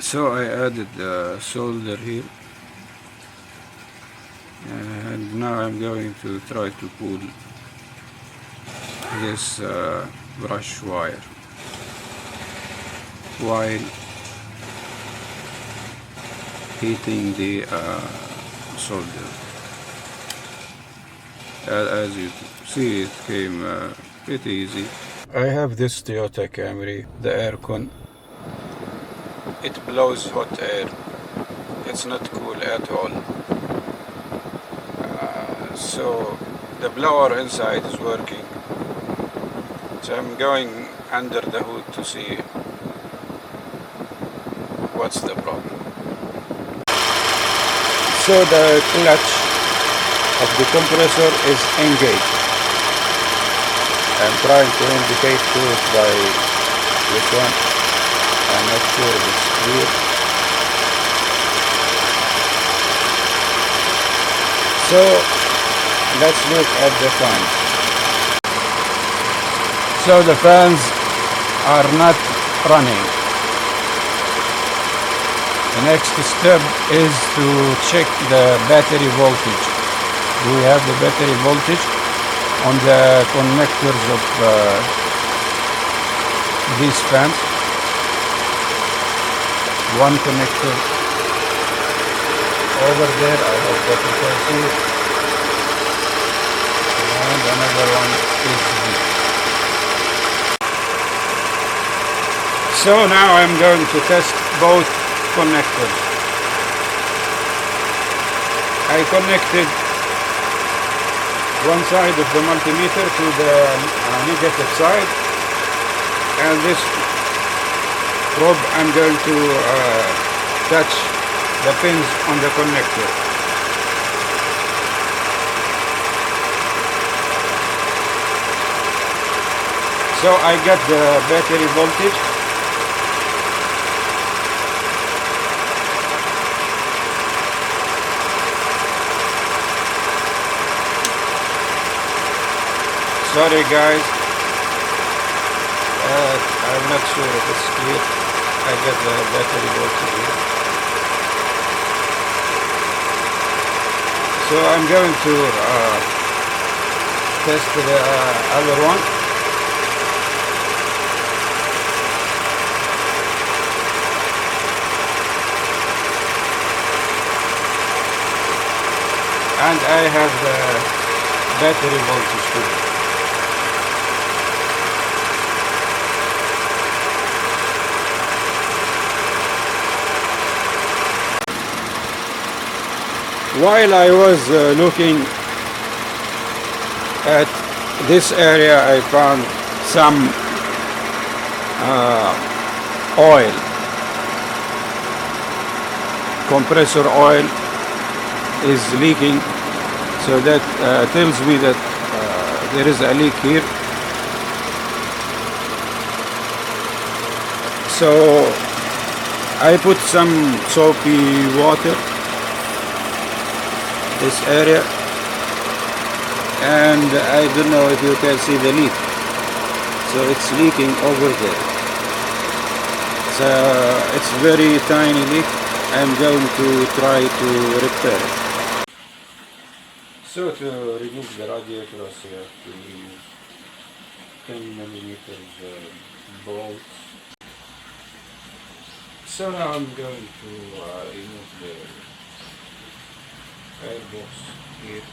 So I added the solder here, and now I'm going to try to pull this brush wire while heating the solder. As you see, it came pretty easy. I have this Toyota Camry, the aircon. It blows hot air. It's not cool at all. So the blower inside is working. So I'm going under the hood to see what's the problem. So the clutch of the compressor is engaged. I'm trying to indicate to it by this one. I'm not sure if it's clear. So let's look at the fans. So the fans are not running. The next step is to check the battery voltage. We have the battery voltage on the connectors of these fans. One connector over there, I hope that you can see it, and another one is here. So now I'm going to test both connectors. I connected one side of the multimeter to the negative side, and this probe I'm going to touch the pins on the connector. So I got the battery voltage. Sorry guys, I'm not sure if it's clear. I got the battery voltage here. So I'm going to test the other one. And I have the battery voltage too. While I was looking at this area, I found some oil, compressor oil is leaking, so that tells me that there is a leak here. So I put some soapy water this area, and I don't know if you can see the leak. So it's leaking over there. So it's very tiny leak. I'm going to try to repair it. So to remove the radiator, I have to remove 10mm bolts. So now I'm going to remove the airbox here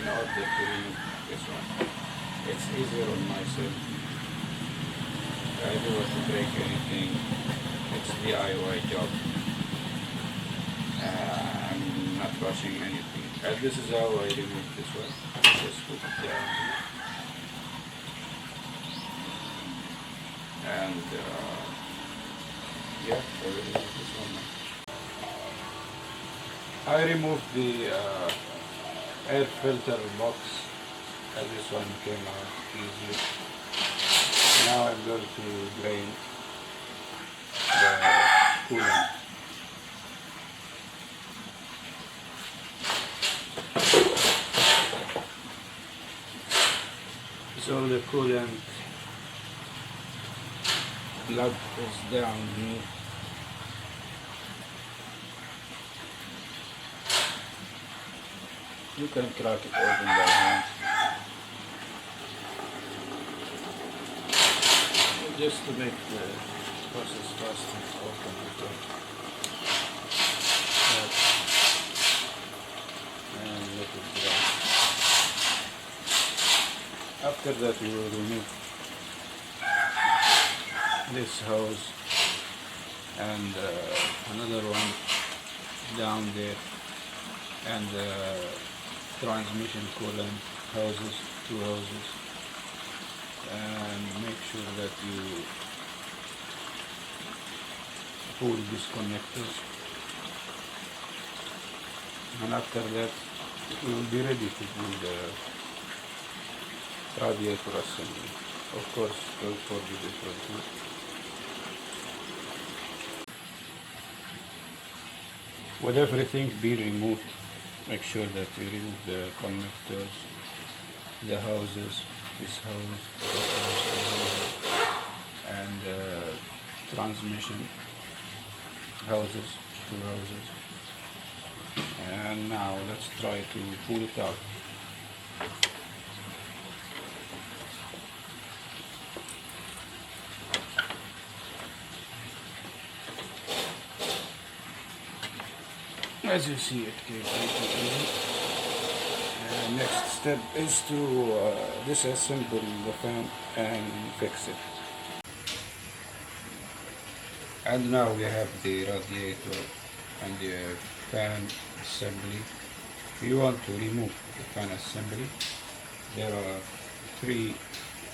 in order to remove this one. It's easier on myself. I don't want to break anything. It's DIY job. I'm not rushing anything. And this is how I remove this one. Just put it down here. And yeah, I will remove this one now. I removed the air filter box, and this one came out easily. Now I'm going to drain the coolant. So the coolant plug is down here. You can crack it open by hand. Just to make the process faster, open the top. And let it dry. After that we will remove this hose and another one down there, and transmission coolant hoses, two hoses, and make sure that you pull these connectors, and after that we will be ready to do the radiator assembly. Of course, don't forget it for two. With everything be removed, make sure that you remove the connectors, the hoses, this hose, and transmission hoses, two hoses. And now let's try to pull it out. As you see, it came pretty easy. Next step is to disassemble the fan and fix it. And now we have the radiator and the fan assembly. If you want to remove the fan assembly, there are three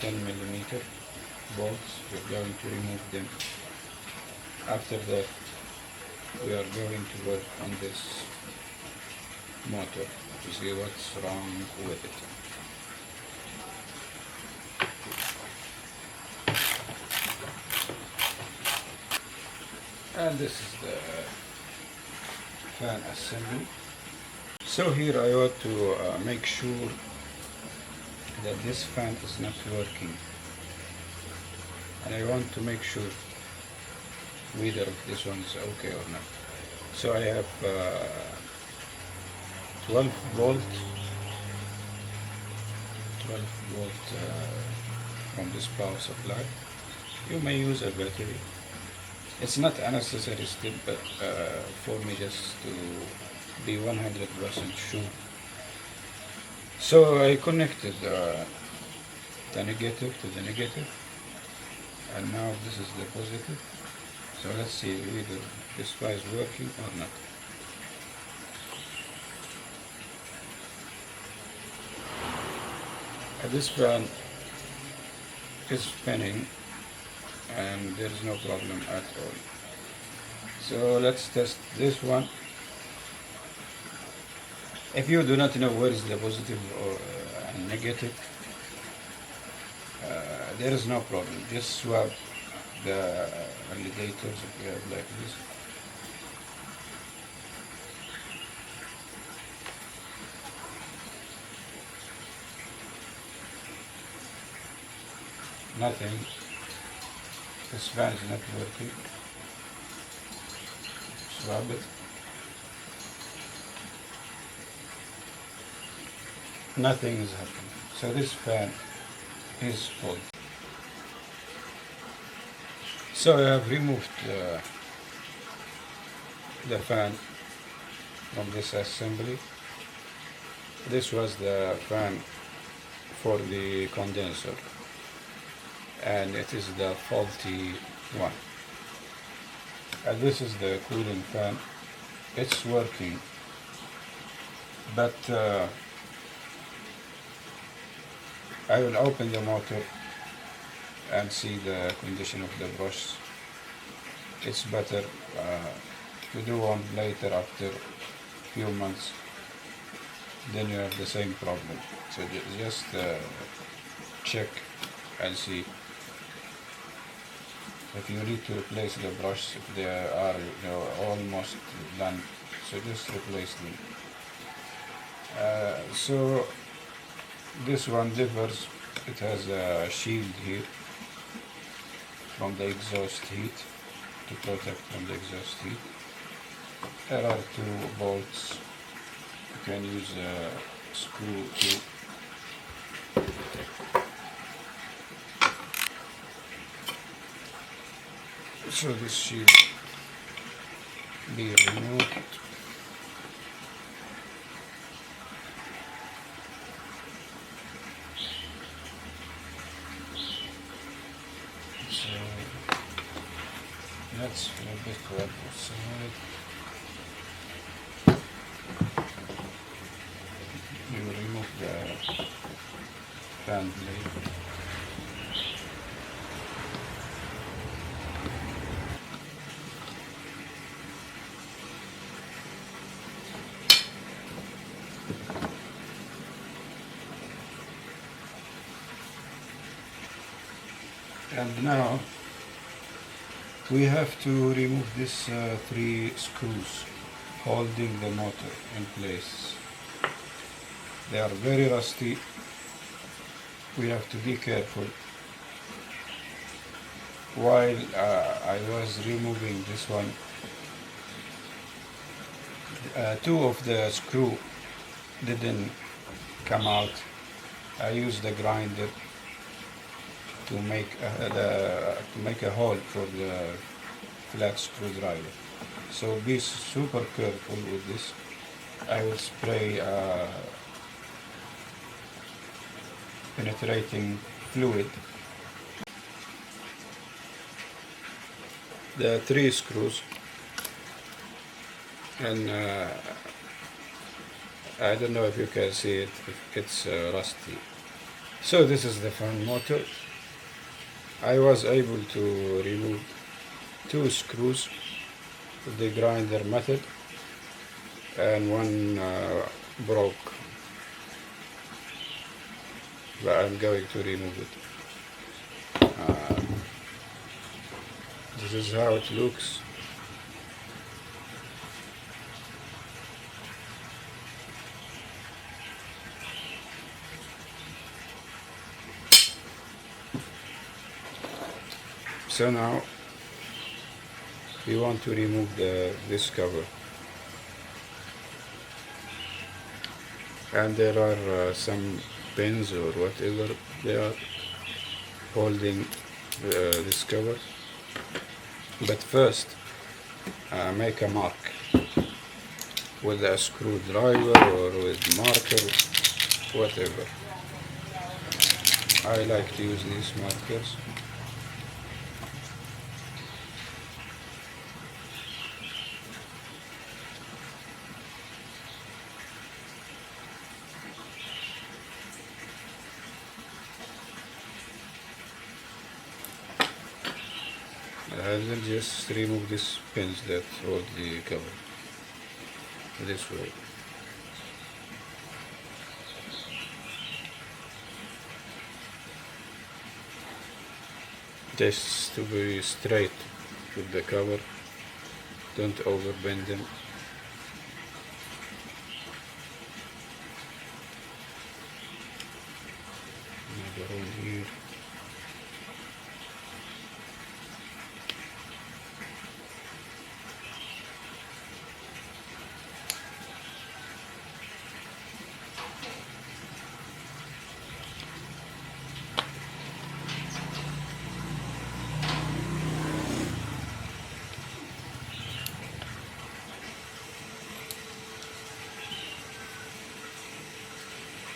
10mm bolts. We're going to remove them. After that, we are going to work on this motor to see what's wrong with it. And this is the fan assembly. So here I want to make sure that this fan is not working, and I want to make sure whether this one is okay or not. So I have 12 volt from this power supply. You may use a battery. It's not a necessary step, but for me, just to be 100% sure. So I connected the negative to the negative, and now this is the positive. So let's see whether this fly is working or not. This fan is spinning and there is no problem at all. So let's test this one. If you do not know where is the positive or negative, there is no problem. Just swap the radiators if you have like this. Nothing. This fan is not working. Swap it. Nothing is happening. So this fan is full. So I have removed the fan from this assembly. This was the fan for the condenser, and it is the faulty one. And this is the cooling fan. It's working, but I will open the motor and see the condition of the brush. It's better to do one later after few months, then you have the same problem. So just check and see if you need to replace the brush, if they are almost done, so just replace them. So this one differs. It has a shield here from the exhaust heat, to protect from the exhaust heat. There are two bolts You can use a screw to so this should be removed. So let's move it to the other side. You remove the fan blade. And now we have to remove these 3 screws holding the motor in place. They are very rusty. We have to be careful. While I was removing this one, 2 of the screw didn't come out. I used the grinder to make a hole for the flat screwdriver. So be super careful with this. I will spray penetrating fluid. The 3 screws, and I don't know if you can see it, it's rusty. So this is the fan motor. I was able to remove 2 screws with the grinder method, and one broke, but I'm going to remove it. This is how it looks. So now we want to remove this cover, and there are some pins or whatever they are holding this cover. But first make a mark with a screwdriver or with marker, whatever. I like to use these markers. And then just remove these pins that hold the cover this way. Just to be straight with the cover, don't overbend them. Another one here.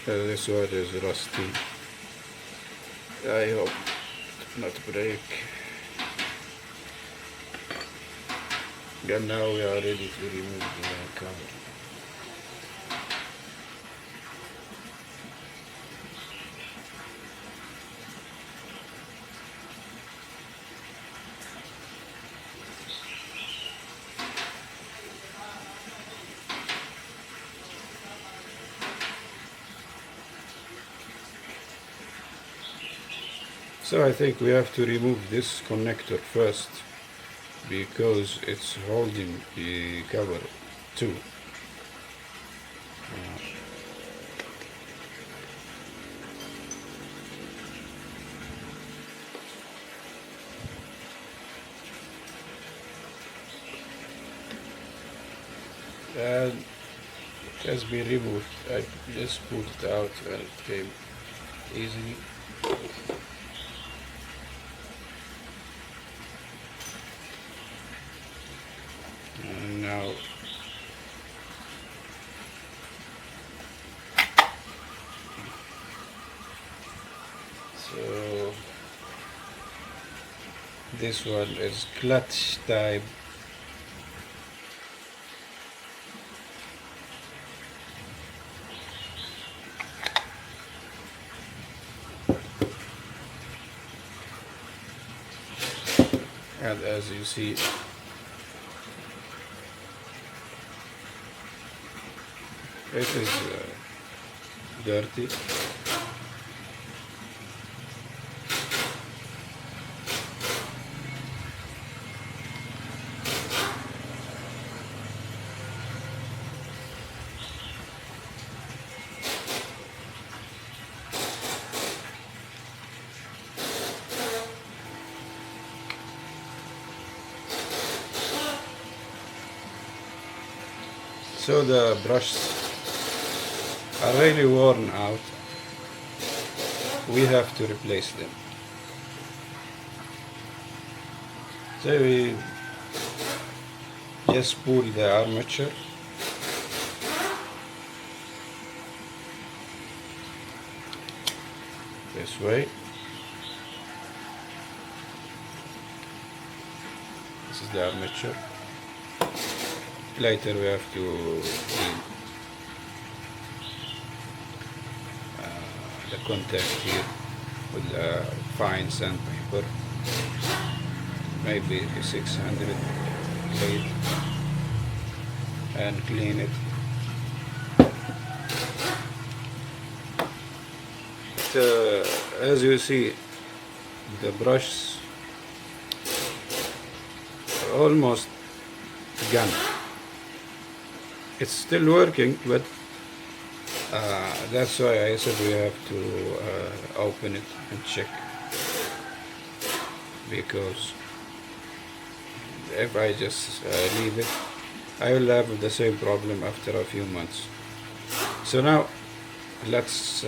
This one is rusty. I hope it not break. And now we are ready to remove the cover. So I think we have to remove this connector first, because it's holding the cover too. And It has been removed. I just pulled it out and it came easily. And now so this one is clutch type. And as you see, it is dirty. So the brushes are really worn out. We have to replace them. So we just pull the armature this way. This is the armature. Later we have to clean the contact here with a fine sandpaper, maybe 600 weight, and clean it. As you see, the brushes are almost gone. It's still working, but that's why I said we have to open it and check, because if I just leave it, I will have the same problem after a few months. So now let's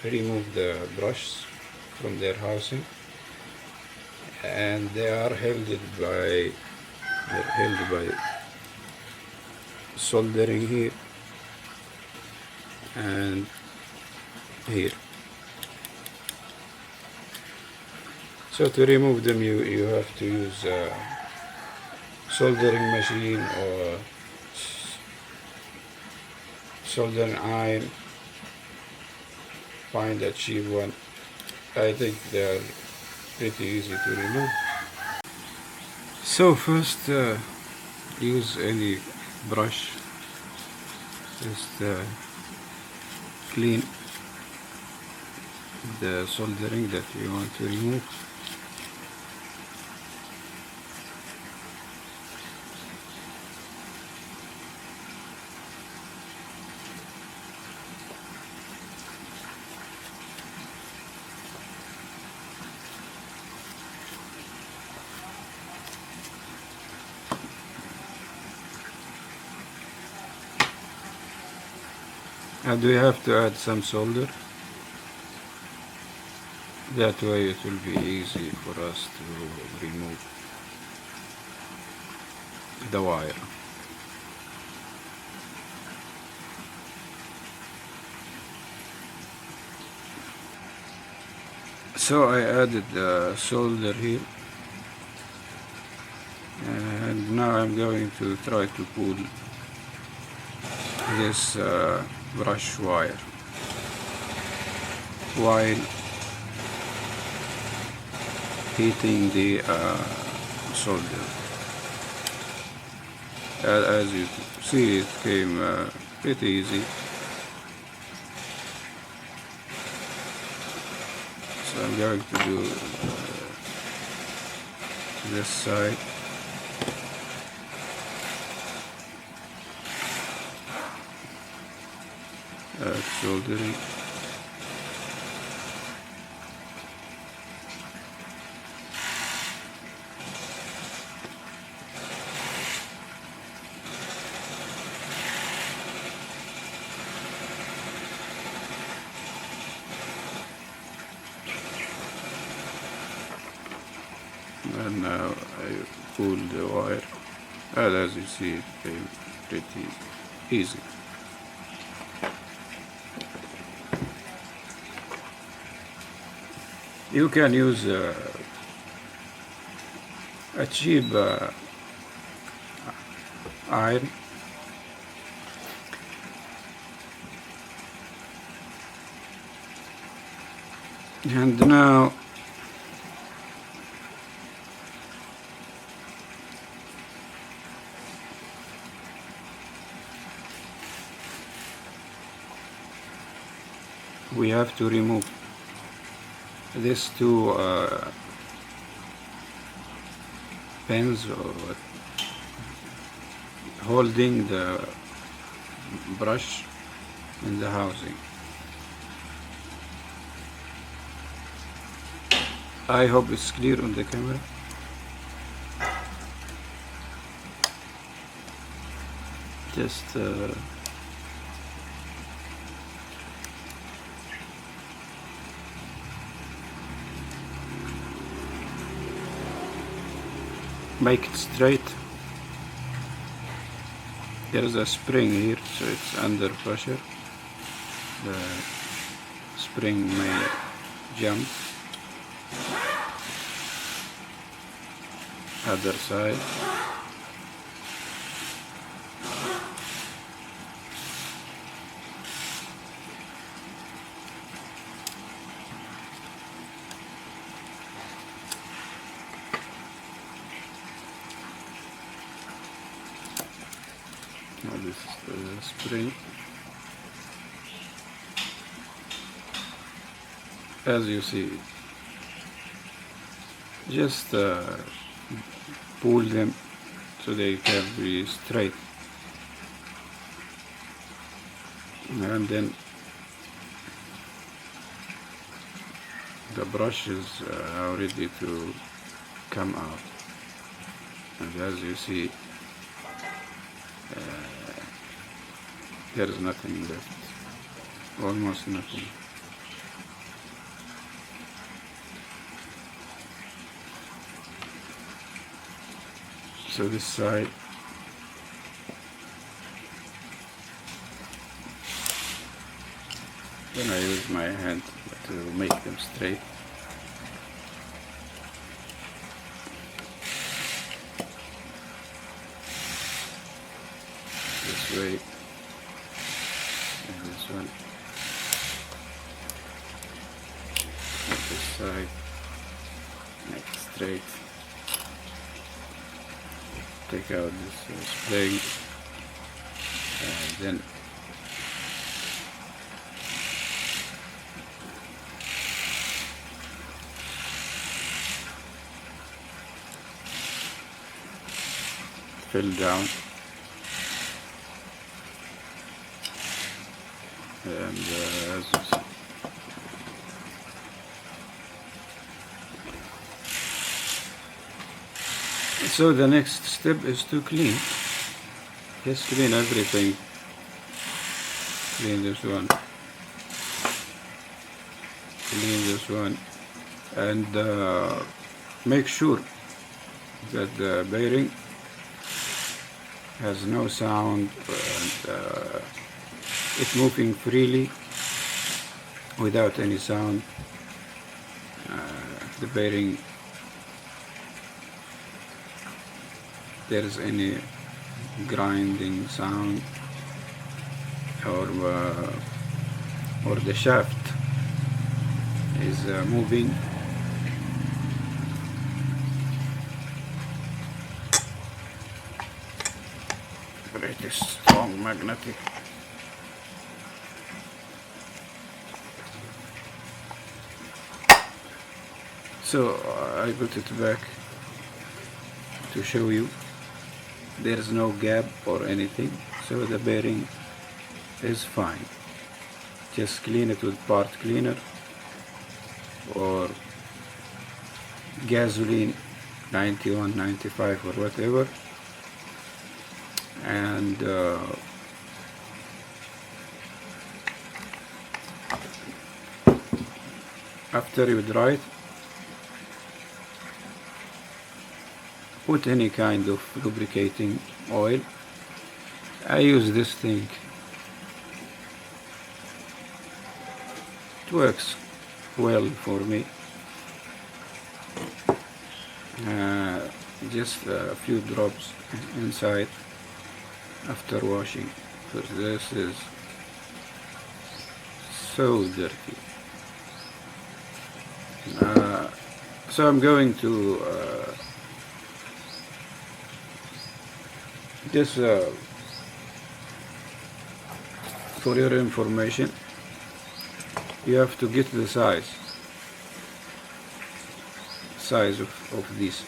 remove the brushes from their housing, and they are held by soldering here and here. So to remove them, you have to use a soldering machine or soldering iron. Find a cheap one. I think they are pretty easy to remove. So first use any brush, just clean the soldering that you want to remove. And we have to add some solder. That way it will be easy for us to remove the wire. So I added the solder here, and now I'm going to try to pull this brush wire while heating the solder. As you see, it came pretty easy. So I'm going to do this side. Soldering. and now I pull the wire, and as you see it came pretty easy. You can use a cheap iron, and now we have to remove these two pins holding the brush in the housing. I hope it's clear on the camera. Just make it straight. There is a spring here, so it's under pressure. The spring may jump. Other side. Now this is the spring. As you see, just pull them so they can be straight, and then the brush is ready to come out, and as you see there is nothing left, almost nothing. So this side, then I use my hand to make them straight. This way, and this one, and this side, make it straight. Take out this spring, and then fill down, and as you see, so the next step is to clean. Just clean everything. Clean this one. Clean this one. And make sure that the bearing has no sound and it's moving freely without any sound. The bearing, there is any grinding sound or the shaft is moving, pretty strong magnetic. So I put it back to show you. There is no gap or anything, so the bearing is fine. Just clean it with part cleaner or gasoline 91, 95 or whatever, and after you dry it, put any kind of lubricating oil. I use this thing. It works well for me. Just a few drops inside after washing, because this is so dirty. So I'm going to just for your information, you have to get the size of these.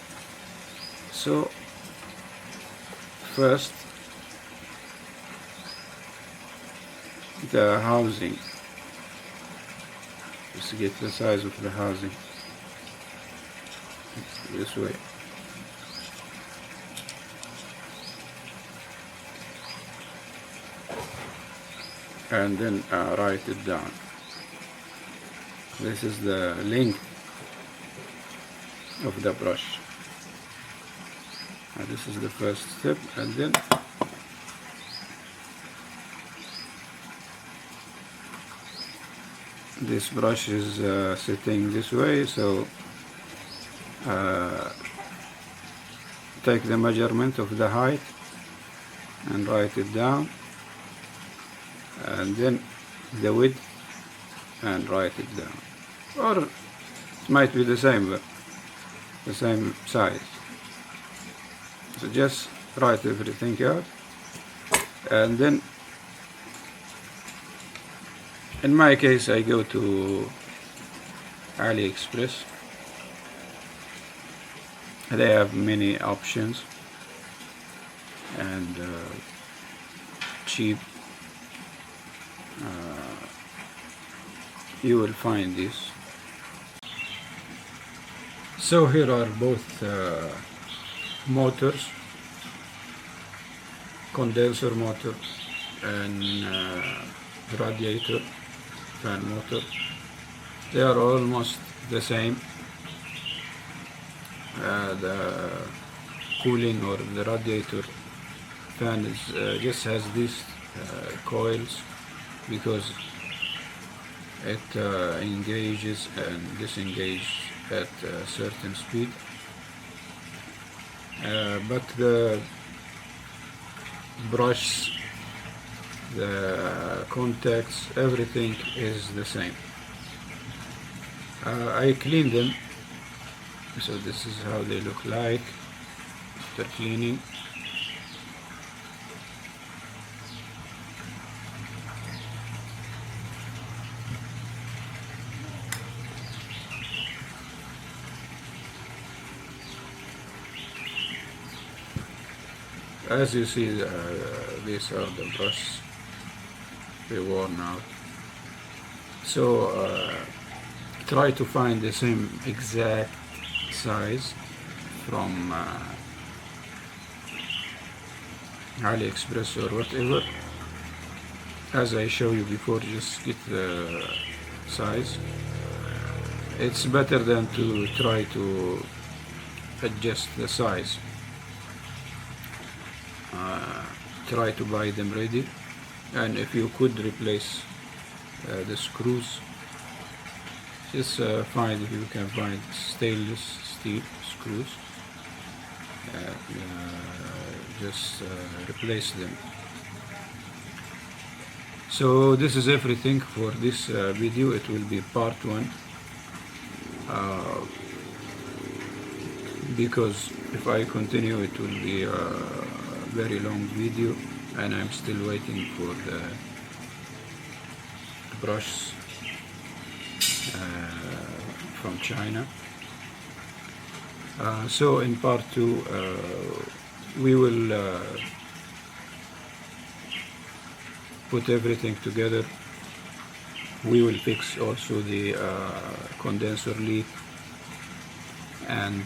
So first, the housing. Just get the size of the housing this way. And then write it down. This is the length of the brush. This is the first step, and then this brush is sitting this way, so take the measurement of the height and write it down, and then the width and write it down, or it might be the same, but the same size. So just write everything out, and then in my case I go to AliExpress. They have many options and cheap. You will find this. So here are both motors, condenser motor and radiator fan motor. They are almost the same. The cooling or the radiator fan is just has these coils, because it engages and disengages at a certain speed. But the brush, the contacts, everything is the same. I cleaned them, so this is how they look like after cleaning. As you see, these are the brushes, they worn out. So try to find the same exact size from AliExpress or whatever. As I show you before, just get the size. It's better than to try to adjust the size. Try to buy them ready, and if you could replace the screws, just find, if you can find stainless steel screws, just replace them. So this is everything for this video. It will be part 1, because if I continue it will be a very long video, and I'm still waiting for the brush from China. So in part 2 we will put everything together. We will fix also the condenser leak and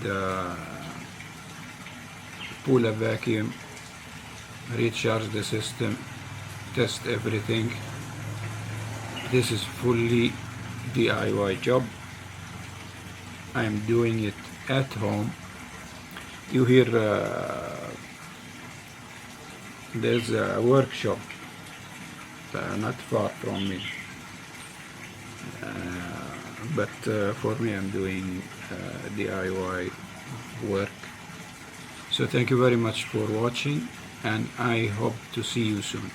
pull a vacuum, recharge the system, test everything. This is fully DIY job. I'm doing it at home you hear there's a workshop not far from me, but for me I'm doing DIY work. So thank you very much for watching, and I hope to see you soon.